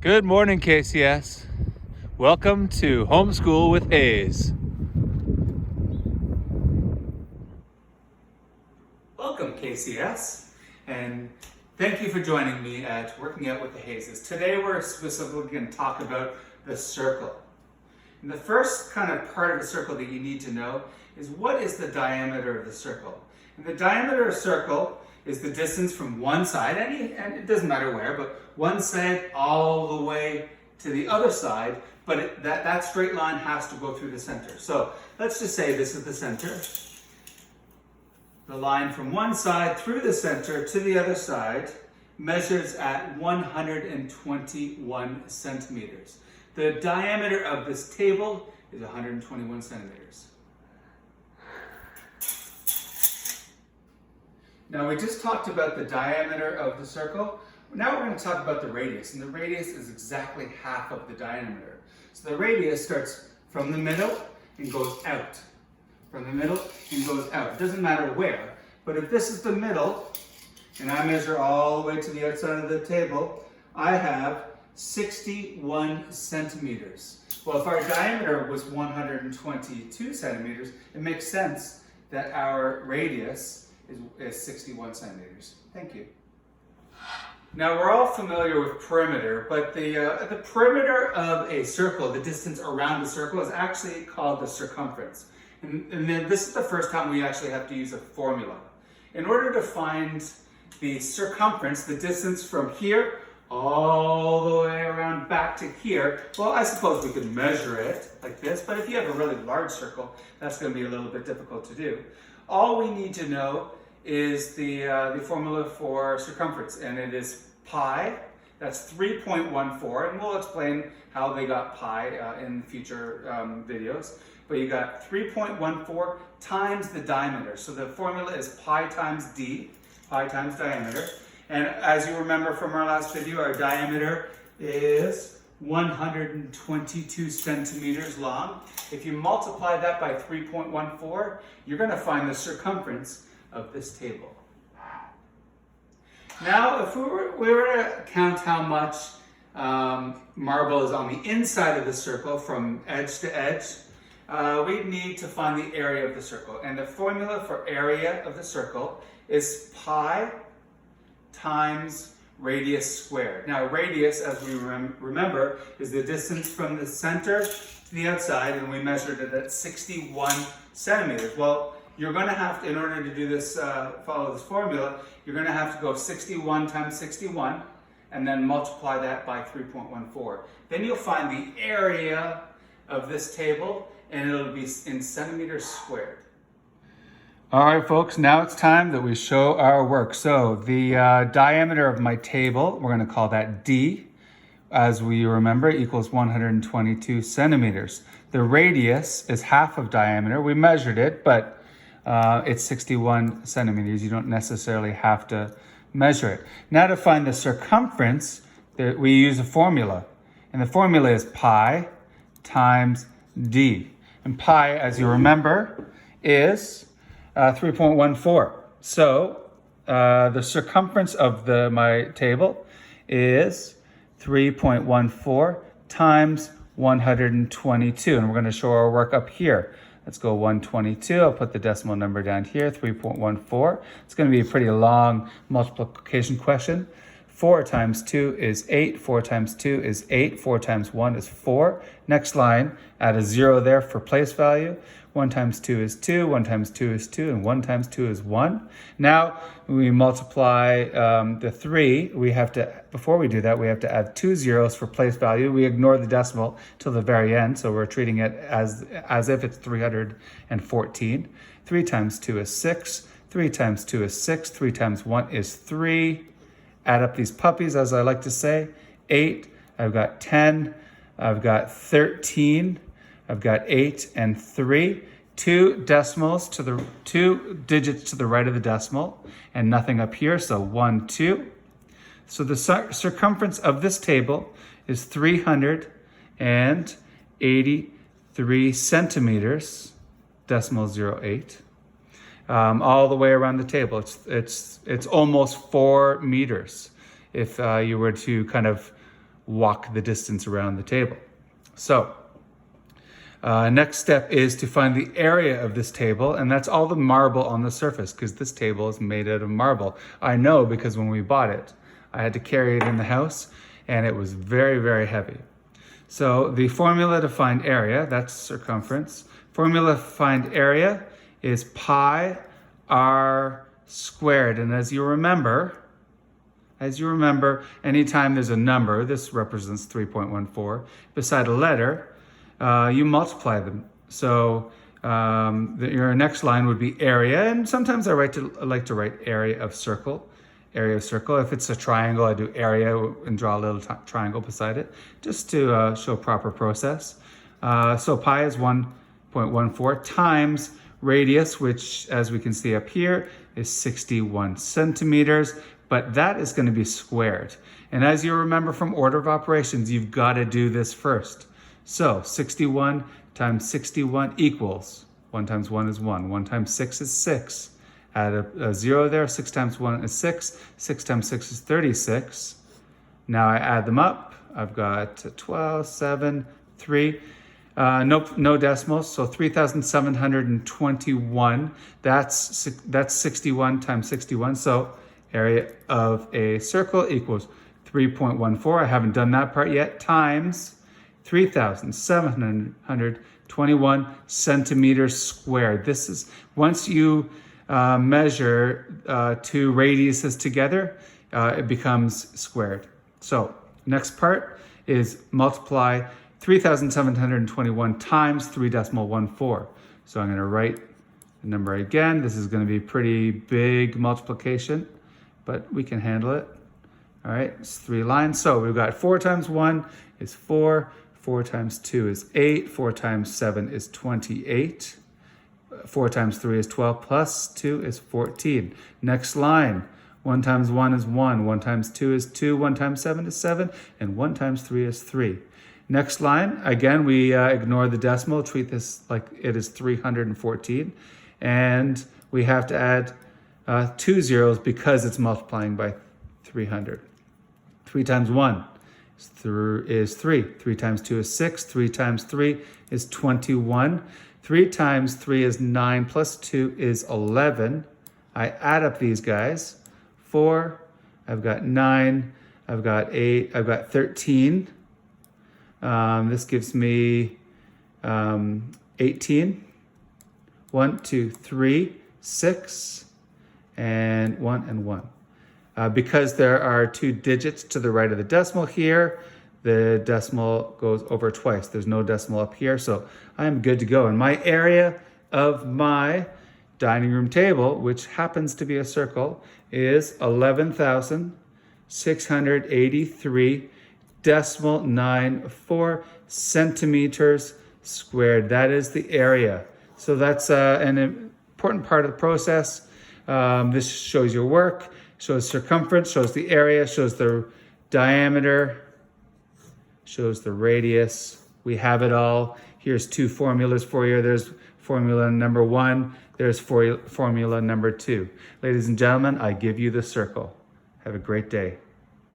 Good morning, KCS. Welcome to Homeschool with Hayes. Welcome, KCS, and thank you for joining me at Working Out with the Hayes. Today we're specifically going to talk about the circle. And the first kind of part of the circle that you need to know is what is the diameter of the circle. And the diameter of a circle is the distance from one side, and it doesn't matter where, but one side all the way to the other side, but that straight line has to go through the center. So let's just say this is the center. The line from one side through the center to the other side measures at 121 centimeters. The diameter of this table is 121 centimeters. Now we just talked about the diameter of the circle. Now we're going to talk about the radius, and the radius is exactly half of the diameter. So the radius starts from the middle and goes out. From the middle and goes out. It doesn't matter where, but if this is the middle, and I measure all the way to the outside of the table, I have 61 centimeters. Well, if our diameter was 122 centimeters, it makes sense that our radius is 61 centimeters. Thank you. Now we're all familiar with perimeter, but the perimeter of a circle, the distance around the circle, is actually called the circumference. And then this is the first time we actually have to use a formula. In order to find the circumference, the distance from here all the way around back to here, well, I suppose we could measure it like this, but if you have a really large circle, that's going to be a little bit difficult to do. All we need to know is the formula for circumference, and it is pi. That's 3.14, and we'll explain how they got pi in future videos. But you got 3.14 times the diameter. So the formula is pi times d, pi times diameter. And as you remember from our last video, our diameter is 122 centimeters long. If you multiply that by 3.14, you're going to find the circumference of this table. Now, if we were to count how much marble is on the inside of the circle from edge to edge, we need to find the area of the circle. And the formula for area of the circle is pi times radius squared. Now, radius, as we remember, is the distance from the center to the outside, and we measured it at 61 centimeters. Well, you're going to have to, in order to do this, follow this formula, you're going to have to go 61 times 61 and then multiply that by 3.14. Then you'll find the area of this table, and it'll be in centimeters squared. All right, folks, now it's time that we show our work. So the diameter of my table, we're going to call that D, as we remember, equals 122 centimeters. The radius is half of diameter. We measured it, but it's 61 centimeters. You don't necessarily have to measure it. Now to find the circumference, we use a formula. And the formula is pi times d. And pi, as you remember, is 3.14. So the circumference of my table is 3.14 times 122. And we're going to show our work up here. Let's go 122. I'll put the decimal number down here, 3.14. It's going to be a pretty long multiplication question. 4 times 2 is 8. 4 times 2 is 8. 4 times 1 is 4. Next line, add a 0 there for place value. 1 times 2 is 2. 1 times 2 is 2. And 1 times 2 is 1. Now, we multiply the 3. We have to, before we do that, we have to add 2 zeros for place value. We ignore the decimal till the very end, so we're treating it as if it's 314. 3 times 2 is 6. 3 times 2 is 6. 3 times 1 is 3. Add up these puppies, as I like to say. 8, I've got 10, I've got 13, I've got 8 and 3. 2 decimals to the 2 digits to the right of the decimal, and nothing up here, so 1, 2. So the circumference of this table is 383 centimeters, decimal 0.8. all the way around the table. It's almost 4 meters if you were to kind of walk the distance around the table. So, next step is to find the area of this table, and that's all the marble on the surface, because this table is made out of marble. I know because when we bought it, I had to carry it in the house, and it was very, very heavy. So the formula to find area, that's circumference. Formula to find area is pi r squared, and as you remember, anytime there's a number, this represents 3.14, beside a letter, you multiply them. So your next line would be area, and sometimes I like to write area of circle. Area of circle. If it's a triangle, I do area and draw a little triangle beside it, just to show proper process. So pi is 1.14 times radius, which, as we can see up here, is 61 centimeters, but that is going to be squared. And as you remember from order of operations, you've got to do this first. So 61 times 61 equals, 1 times 1 is 1, 1 times 6 is 6. Add a 0 there, 6 times 1 is 6, 6 times 6 is 36. Now I add them up. I've got 12, 7, 3. No decimals, so 3,721. That's 61 times 61. So area of a circle equals 3.14. I haven't done that part yet. Times 3,721 centimeters squared. This is, once you measure two radiuses together, it becomes squared. So next part is multiply 3,721 times 3.14. So I'm going to write the number again. This is going to be pretty big multiplication, but we can handle it. All right, it's 3 lines. So we've got 4 times 1 is 4, 4 times 2 is 8, 4 times 7 is 28. 4 times 3 is 12, plus 2 is 14. Next line, 1 times 1 is 1, 1 times 2 is 2, 1 times 7 is 7, and 1 times 3 is 3. Next line, again, we ignore the decimal, treat this like it is 314, and we have to add 2 zeros because it's multiplying by 300. 3 times 1 is 3, 3 times 2 is 6, 3 times 3 is 21, 3 times 3 is 9, plus 2 is 11. I add up these guys. 4, I've got 9, I've got 8, I've got 13. This gives me 18. 1, 2, 3, 6, and 1 and 1. Because there are 2 digits to the right of the decimal here, the decimal goes over twice. There's no decimal up here, so I'm good to go. And my area of my dining room table, which happens to be a circle, is 11,683.94 centimeters squared. That is the area. So that's an important part of the process. This shows your work, shows circumference, shows the area, shows the diameter, shows the radius. We have it all. Here's 2 formulas for you. There's formula number 1. There's formula number 2. Ladies and gentlemen, I give you the circle. Have a great day.